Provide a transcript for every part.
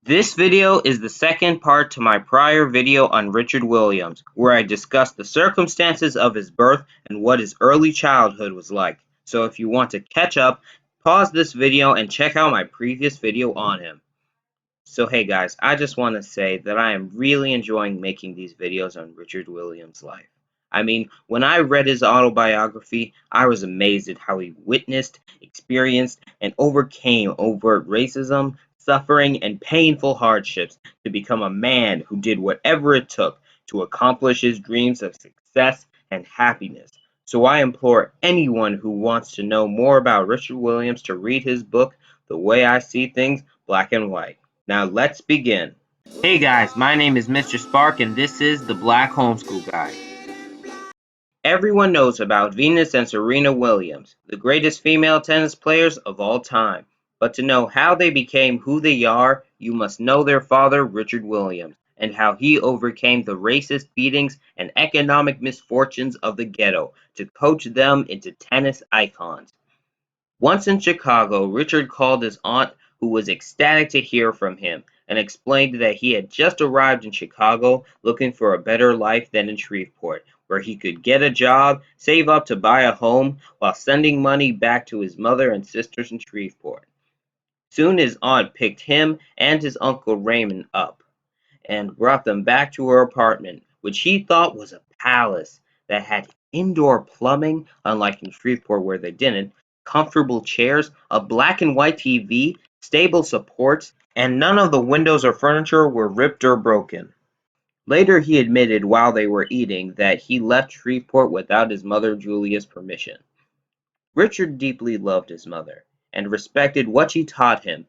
This video is the second part to my prior video on Richard Williams, where I discussed the circumstances of his birth and what his early childhood was like. So if you want to catch up, pause this video and check out my previous video on him. So hey guys, I just want to say that I am really enjoying making these videos on Richard Williams' life. I mean, when I read his autobiography, I was amazed at how he witnessed, experienced, and overcame overt racism, suffering, and painful hardships to become a man who did whatever it took to accomplish his dreams of success and happiness. So I implore anyone who wants to know more about Richard Williams to read his book, The Way I See Things, Black and White. Now let's begin. Hey guys, my name is Mr. Spark and this is the Black Homeschool Guy. Everyone knows about Venus and Serena Williams, the greatest female tennis players of all time. But to know how they became who they are, you must know their father, Richard Williams, and how he overcame the racist beatings and economic misfortunes of the ghetto to coach them into tennis icons. Once in Chicago, Richard called his aunt, who was ecstatic to hear from him, and explained that he had just arrived in Chicago looking for a better life than in Shreveport, where he could get a job, save up to buy a home, while sending money back to his mother and sisters in Shreveport. Soon his aunt picked him and his uncle Raymond up and brought them back to her apartment, which he thought was a palace that had indoor plumbing, unlike in Shreveport where they didn't, comfortable chairs, a black and white TV, stable supports, and none of the windows or furniture were ripped or broken. Later he admitted while they were eating that he left Shreveport without his mother Julia's permission. Richard deeply loved his mother and respected what she taught him.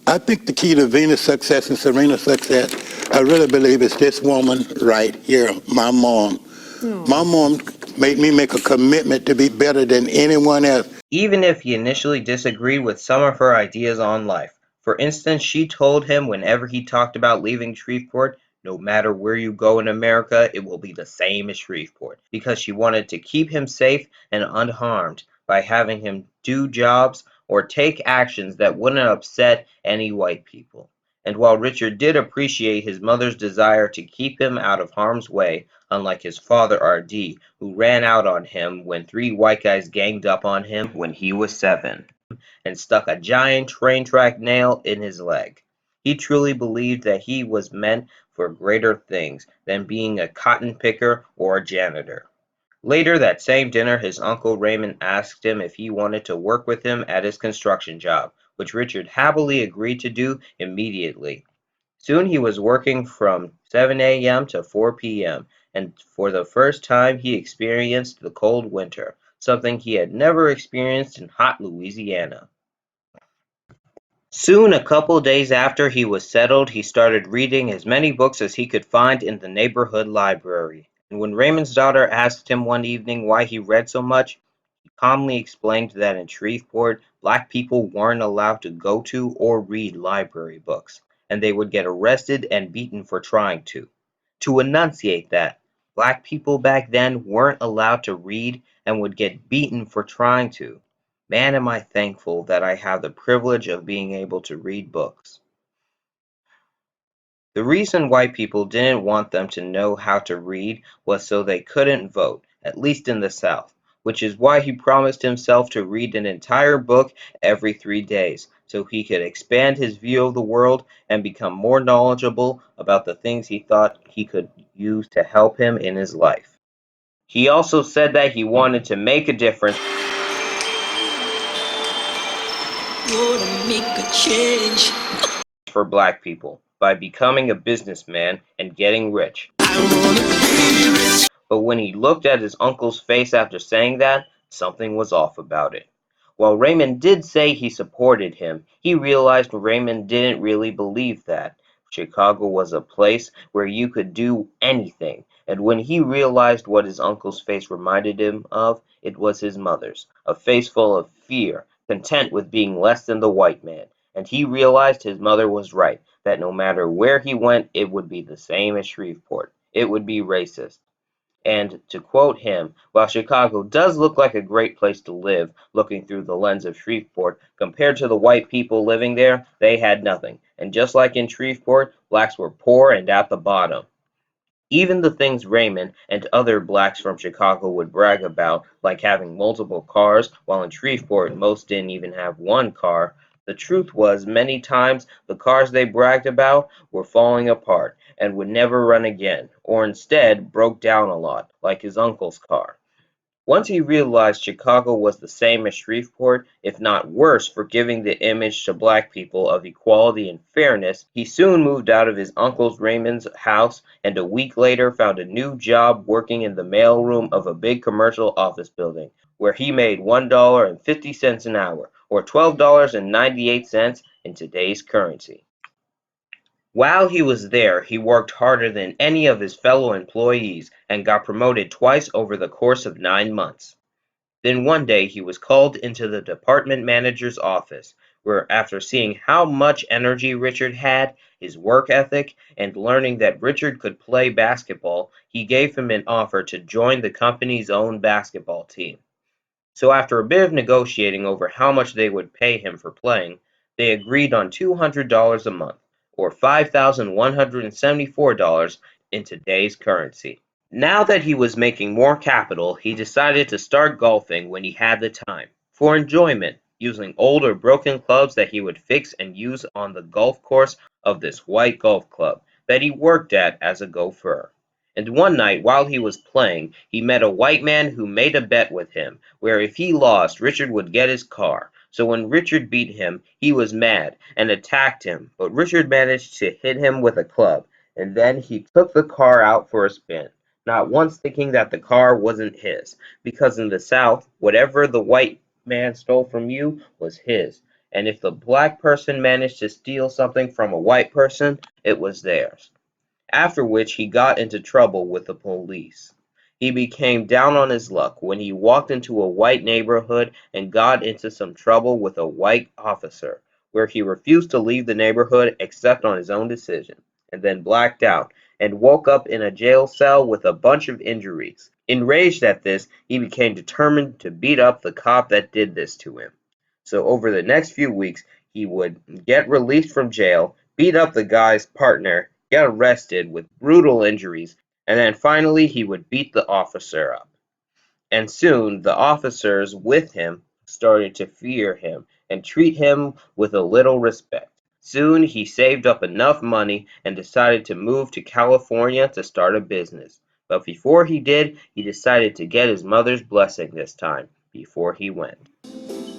I think the key to Venus' success and Serena's success, I really believe, is this woman right here, my mom. My mom made me make a commitment to be better than anyone else. Even if he initially disagreed with some of her ideas on life. For instance, she told him whenever he talked about leaving Shreveport, no matter where you go in America, it will be the same as Shreveport, because she wanted to keep him safe and unharmed by having him do jobs or take actions that wouldn't upset any white people. And while Richard did appreciate his mother's desire to keep him out of harm's way, unlike his father R.D., who ran out on him when 3 white guys ganged up on him when he was 7 and stuck a giant train track nail in his leg. He truly believed that he was meant for greater things than being a cotton picker or a janitor. Later that same dinner, his uncle Raymond asked him if he wanted to work with him at his construction job, which Richard happily agreed to do immediately. Soon he was working from 7 a.m. to 4 p.m., and for the first time he experienced the cold winter, something he had never experienced in hot Louisiana. Soon, a couple days after he was settled, he started reading as many books as he could find in the neighborhood library. And when Raymond's daughter asked him one evening why he read so much, he calmly explained that in Shreveport, black people weren't allowed to go to or read library books, and they would get arrested and beaten for trying to. To enunciate that, black people back then weren't allowed to read and would get beaten for trying to. Man, am I thankful that I have the privilege of being able to read books. The reason white people didn't want them to know how to read was so they couldn't vote, at least in the South, which is why he promised himself to read an entire book every 3 days, so he could expand his view of the world and become more knowledgeable about the things he thought he could use to help him in his life. He also said that he wanted to make a difference for black people by becoming a businessman and getting rich. But when he looked at his uncle's face after saying that, something was off about it. While Raymond did say he supported him, he realized Raymond didn't really believe that. Chicago was a place where you could do anything, and when he realized what his uncle's face reminded him of, it was his mother's, a face full of fear, content with being less than the white man. And he realized his mother was right, that no matter where he went, it would be the same as Shreveport. It would be racist. And to quote him, while Chicago does look like a great place to live, looking through the lens of Shreveport, compared to the white people living there, they had nothing. And just like in Shreveport, blacks were poor and at the bottom. Even the things Raymond and other blacks from Chicago would brag about, like having multiple cars, while in Shreveport most didn't even have one car, the truth was many times the cars they bragged about were falling apart and would never run again, or instead broke down a lot, like his uncle's car. Once he realized Chicago was the same as Shreveport, if not worse, for giving the image to black people of equality and fairness, he soon moved out of his uncle's Raymond's house and a week later found a new job working in the mailroom of a big commercial office building, where he made $1.50 an hour, or $12.98 in today's currency. While he was there, he worked harder than any of his fellow employees and got promoted twice over the course of 9 months. Then one day he was called into the department manager's office, where after seeing how much energy Richard had, his work ethic, and learning that Richard could play basketball, he gave him an offer to join the company's own basketball team. So after a bit of negotiating over how much they would pay him for playing, they agreed on $200 a month, or $5,174 in today's currency. Now that he was making more capital, he decided to start golfing when he had the time, for enjoyment, using old or broken clubs that he would fix and use on the golf course of this white golf club that he worked at as a gopher. And one night, while he was playing, he met a white man who made a bet with him, where if he lost, Richard would get his car. So when Richard beat him, he was mad and attacked him, but Richard managed to hit him with a club, and then he took the car out for a spin, not once thinking that the car wasn't his, because in the South, whatever the white man stole from you was his, and if the black person managed to steal something from a white person, it was theirs. After which he got into trouble with the police. He became down on his luck when he walked into a white neighborhood and got into some trouble with a white officer, where he refused to leave the neighborhood except on his own decision, and then blacked out, and woke up in a jail cell with a bunch of injuries. Enraged at this, he became determined to beat up the cop that did this to him. So over the next few weeks, he would get released from jail, beat up the guy's partner, get arrested with brutal injuries, and then finally he would beat the officer up. And soon the officers with him started to fear him and treat him with a little respect. Soon he saved up enough money and decided to move to California to start a business. But before he did, he decided to get his mother's blessing this time, before he went.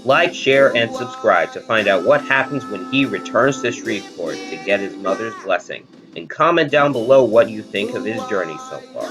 Like, share, and subscribe to find out what happens when he returns to Shreveport to get his mother's blessing. And comment down below what you think of his journey so far.